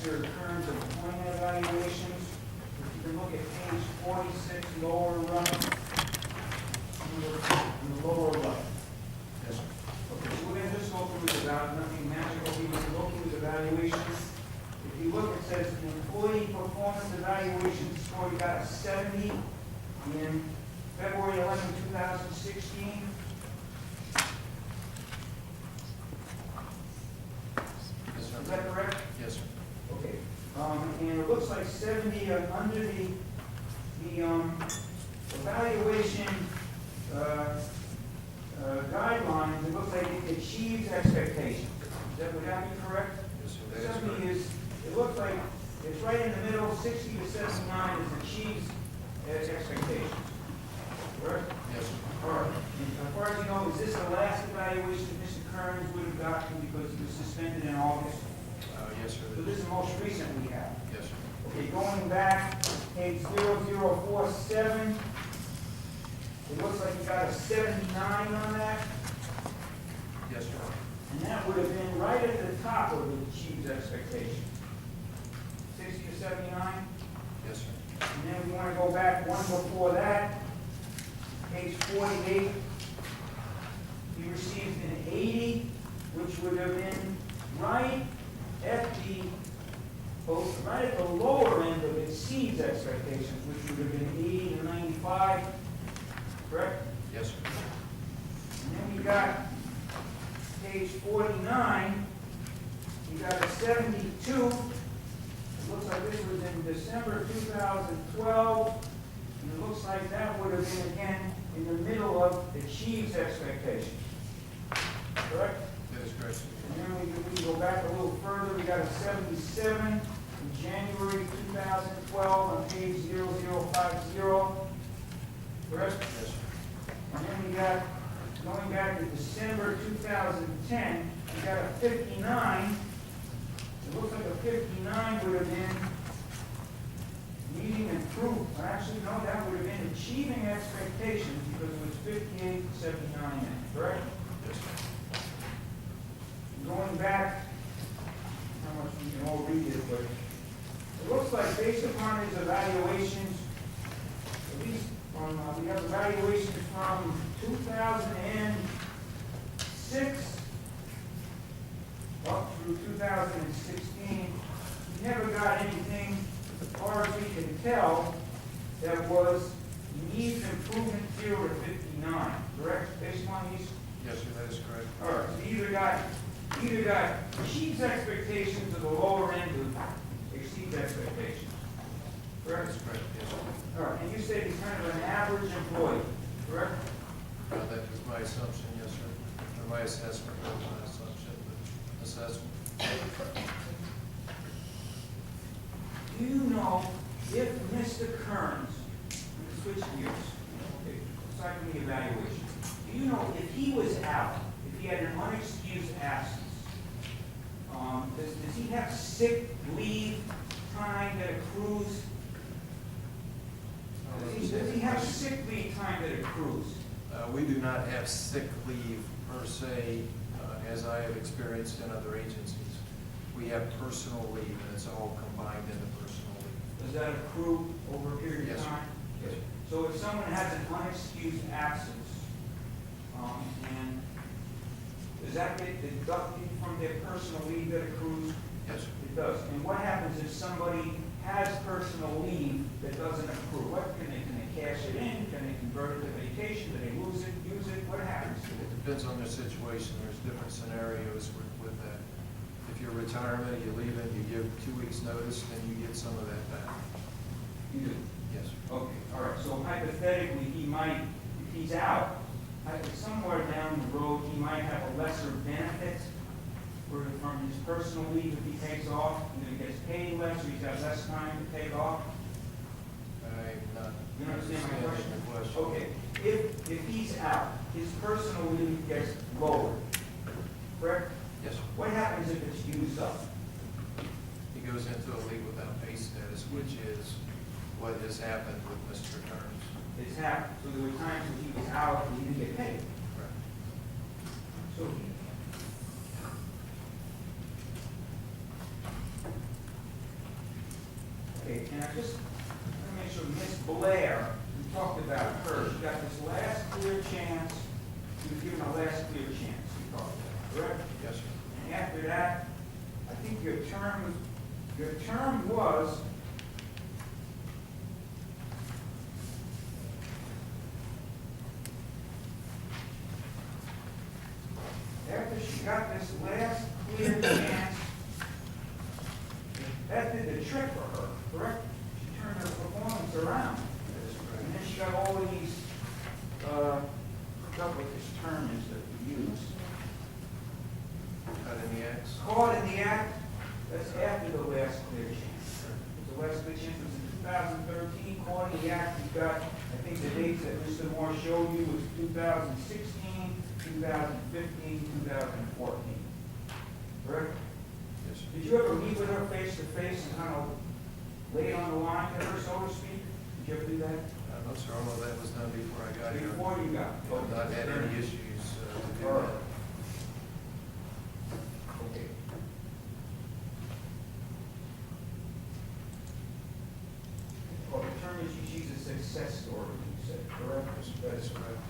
Mr. Kerns' employment evaluations. If you can look at page 46, lower right, in the lower left. Yes, sir. Okay, so we're going to just go through his nothing magical. We're going to go through his evaluations. If you look, it says employee performance evaluation score, you got a 70 in February 11, 2016. Yes, sir. Is that correct? Yes, sir. Okay. And it looks like 70 under the evaluation guidelines, it looks like it achieves expectations. Would that be correct? Yes, sir. That is 70 correct. is, it looks like it's right in the middle, 60 to 79 is achieves expectations. Correct? Yes, sir. All right. And as far as you know, is this the last evaluation Mr. Kerns would have gotten because he was suspended in August? Yes, sir. So this is the most recent we have. Yes, sir. Okay, going back, page 0047, it looks like you got a 79 on that, Yes, sir. and that would have been right at the top of the chief's expectation. 60 to 79, Yes, sir. and then we want to go back one before that, page 48. He received an 80, which would have been right at the lower end of exceeds expectations, which would have been 80 to 95, correct? Yes, sir. And then we got page 49, you got a 72. It looks like this was in December 2012, and it looks like that would have been again in the middle of achieves expectations, correct? That is correct, sir. And then we go back a little further, we got a 77 in January 2012 on page 0050, correct? Yes, sir. And then we got, going back to December 2010, we got a 59. It looks like a 59 would have been meeting improved. Actually, no, that would have been achieving expectations because it was 58 to 79 in, correct? Yes, sir. Going back, how much we can all read it, but it looks like based upon his evaluations, at least from, we have evaluations from 2006 up through 2016. He never got anything, as far as we can tell, that was needs improvement 0 to 59, correct? Based on these. Yes, sir. That is correct. All right, so you either got exceeds expectations or the lower end of exceeds expectations. Correct? That is correct. Yes, sir. All right, and you said he's kind of an average employee, correct? That was my assumption, yes, sir. Or my assessment, not my assumption, but assessment. Do you know if Mr. Kerns, switch gears, okay, aside from the evaluation, do you know if he was out, if he had an unexcused absence, does he have sick leave time that accrues? Does he have sick leave time that accrues? We do not have sick leave per se, as I have experienced in other agencies. We have personal leave, and it's all combined into personal leave. Does that accrue over a period Yes, of sir. time? Yes, sir. So if someone has an unexcused absence, and does that get deducted from their personal leave that accrues? Yes, sir. It does. And what happens if somebody has personal leave that doesn't accrue? What can they cash it in? Can they convert it to vacation? Do they lose it, use it? What happens to it? It depends on their situation. There's different scenarios with that. If you're retirement, you leave it, you give 2 weeks' notice, then you get some of that back. You do. Yes, sir. Okay, all right. So hypothetically, he might, if he's out, somewhere down the road, he might have a lesser benefit from his personal leave if he takes off, either he gets paid less or he's got less time to take off. I'm not You understand my question? understanding the question. Okay, if he's out, his personal leave gets lowered, correct? Yes, sir. What happens if it's used up? He goes into a leave without pay status, which is what has happened with Mr. Kerns. It's happened, so there were times when he was out and he didn't get paid. Correct. So And I just want to make sure, Miss Blair, we talked about her, she got this last clear chance, she was given a last clear chance, we talked about, correct? Yes, sir. And after that, I think your term was, after she got this last clear chance, that did the trick for her, correct? She turned her performance around. And then she got all of these, I forgot what this term is that we use. Caught in the X. Caught in the act, that's after the last clear chance. The last clear chance was in 2013, caught in the act, you got, I think the dates that Mr. Moore showed you was 2016, 2015, 2014. Correct? Yes, sir. Did you ever meet with her face to face and kind of lay on the line to her, so to speak? Did you ever do that? No, sir, all of that was done before I got here. Before you got? I've not had any issues to do All right. that. Okay. Well, the term is she's a success story, you said, correct? That is correct.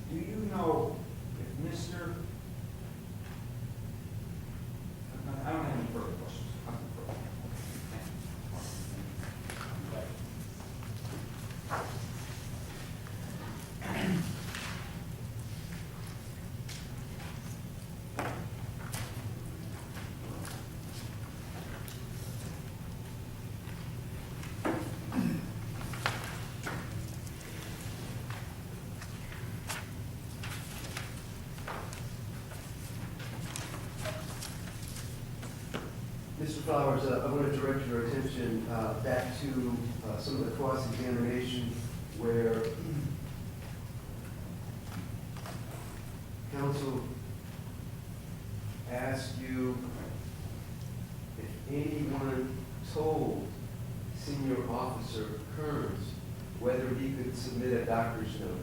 Do you know if Mr. I don't have any further questions. Nothing further. Mr. Flowers, I want to direct your attention back to some of the cross-examination where counsel asked you if anyone told senior officer Kerns whether he could submit a doctor's note.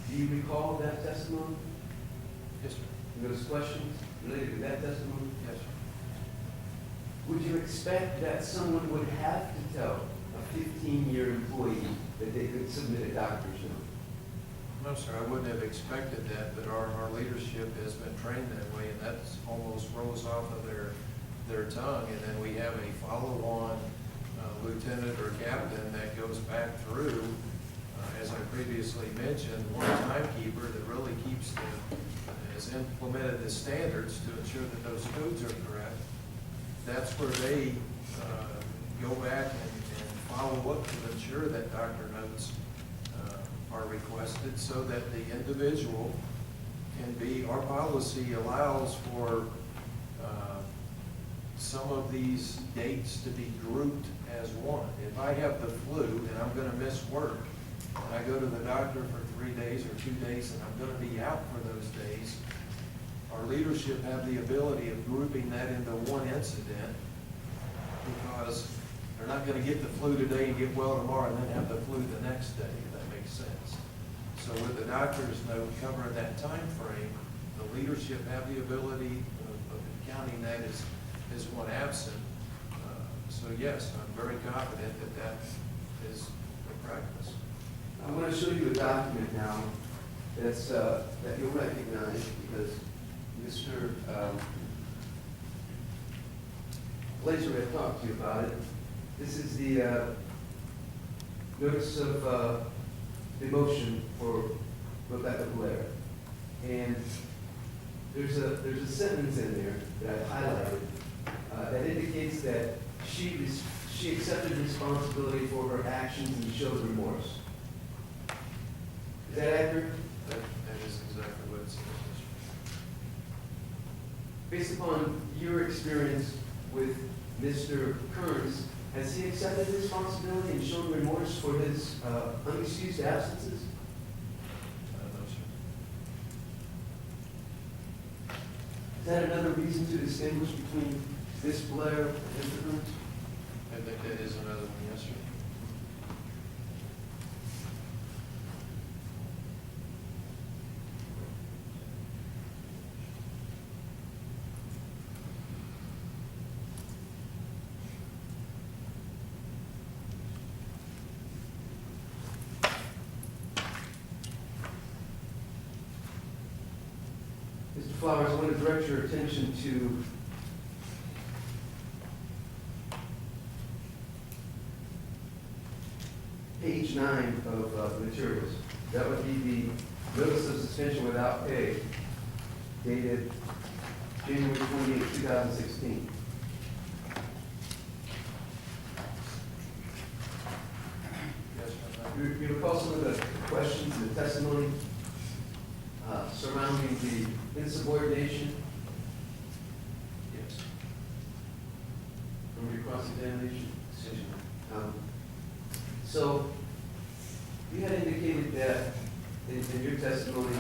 Do you recall that testimony? Yes, sir. Those questions related to that testimony? Yes, sir. Would you expect that someone would have to tell a 15-year employee that they could submit a doctor's note? No, sir, I wouldn't have expected that, but our leadership has been trained that way, and that almost rolls off of their tongue. And then we have a follow-on lieutenant or captain that goes back through, as I previously mentioned, one timekeeper that really has implemented the standards to ensure that those codes are correct. That's where they go back and follow up to ensure that doctor notes are requested so that the individual can be, our policy allows for some of these dates to be grouped as one. If I have the flu and I'm gonna miss work, and I go to the doctor for 3 days or 2 days and I'm gonna be out for those days, our leadership have the ability of grouping that into one incident because they're not gonna get the flu today and get well tomorrow and then have the flu the next day, if that makes sense. So with the doctor's note covering that time frame, the leadership have the ability of counting that as one absent. So yes, I'm very confident that that is the practice. I'm going to show you a document now that's, that you'll recognize because Mr. Blazer had talked to you about it. This is the notice of demotion for Rebecca Blair. And there's a sentence in there that I highlighted that indicates that she accepted responsibility for her actions and showed remorse. Is that accurate? That is exactly what it says. Based upon your experience with Mr. Kerns, has he accepted responsibility and shown remorse for his unexcused absences? No, sir. Is that another reason to distinguish between Ms. Blair and Mr. Kerns? I think that is another one, yes, sir. Mr. Flowers, I want to direct your attention to page 9 of the materials. That would be the notice of suspension without pay dated January 28, 2016. Yes, sir. You recall some of the questions and the testimony surrounding the insubordination Yes. from your cross-examination? So, you had indicated that in your testimony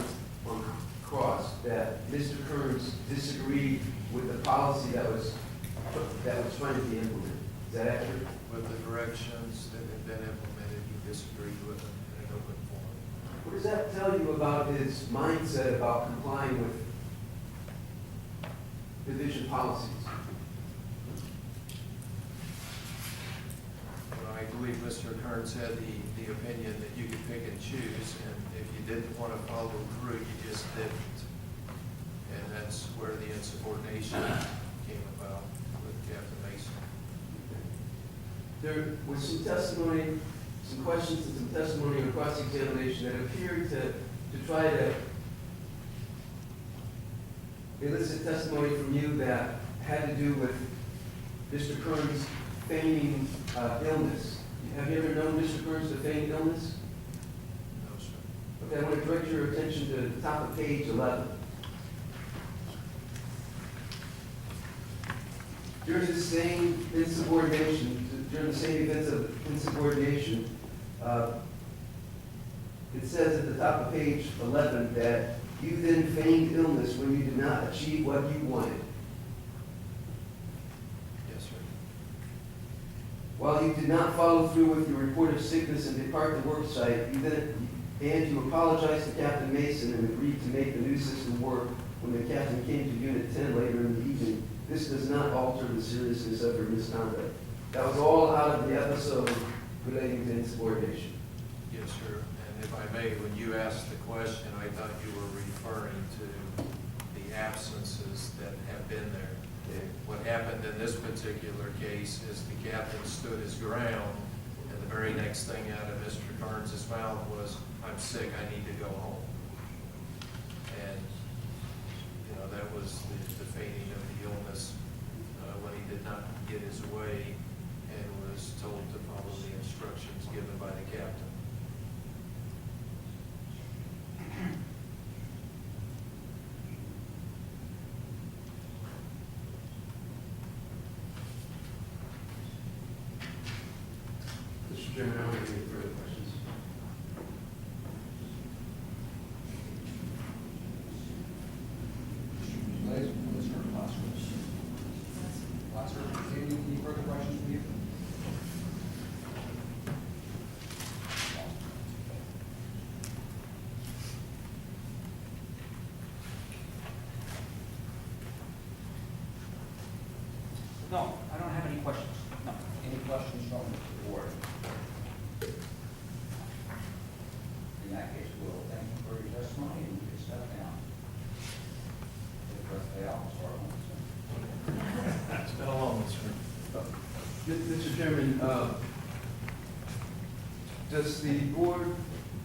on cross, that Mr. Kerns disagreed with the policy that was trying to be implemented. Is that accurate? With the corrections that have been implemented, he disagreed with them in an open forum. What does that tell you about his mindset about complying with division policies? Well, I believe Mr. Kerns had the opinion that you could pick and choose, and if you didn't want to follow through, you just didn't. And that's where the insubordination came about with Captain Mason. There was some testimony, some questions and some testimony on cross-examination that appeared to try to elicit testimony from you that had to do with Mr. Kerns feigning illness. Have you ever known Mr. Kerns to feign illness? No, sir. Okay, I want to direct your attention to the top of page 11. During the same insubordination, during the same events of insubordination, it says at the top of page 11 that you then feigned illness when you did not achieve what you wanted. Yes, sir. While you did not follow through with your report of sickness and depart the work site, you apologized to Captain Mason and agreed to make the new system work when the captain came to Unit 10 later in the evening. This does not alter the seriousness of your misconduct. That was all out of the episode relating to insubordination. Yes, sir. And if I may, when you asked the question, I thought you were referring to the absences that have been there. What happened in this particular case is the captain stood his ground, and the very next thing out of Mr. Kerns' mouth was, "I'm sick, I need to go home." And, you know, that was the feigning of the illness when he did not get his way and was told to follow the instructions given by the captain. Mr. Chairman, I don't have any further questions. Any further questions from you? No, I don't have any questions. No. Any questions from the board? In that case, we'll thank you for your testimony and you can step down. Take a birthday off, sorry. It's been a long one, sir. Mr. Chairman, does the board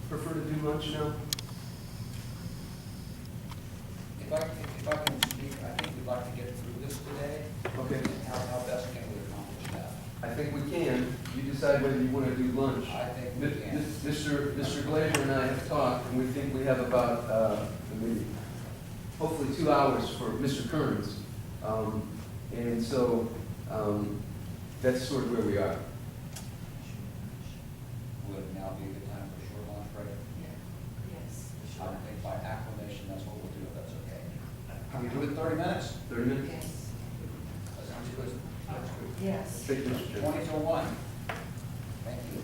prefer to do lunch now? If I can speak, I think we'd like to get through this today. Okay. How best can we accomplish that? I think we can. You decide whether you want to do lunch. I think we can. Mr. Glazer and I have talked, and we think we have about, maybe, hopefully 2 hours for Mr. Kerns. And so, that's sort of where we are. Would now be a good time for a short lunch break? Yes. I would think by acclamation, that's what we'll do, if that's okay. Can we do it in 30 minutes? 30 minutes? Yes. That sounds good. That's good. Yes. Thank you, Mr. Chairman. 20 to 1. Thank you.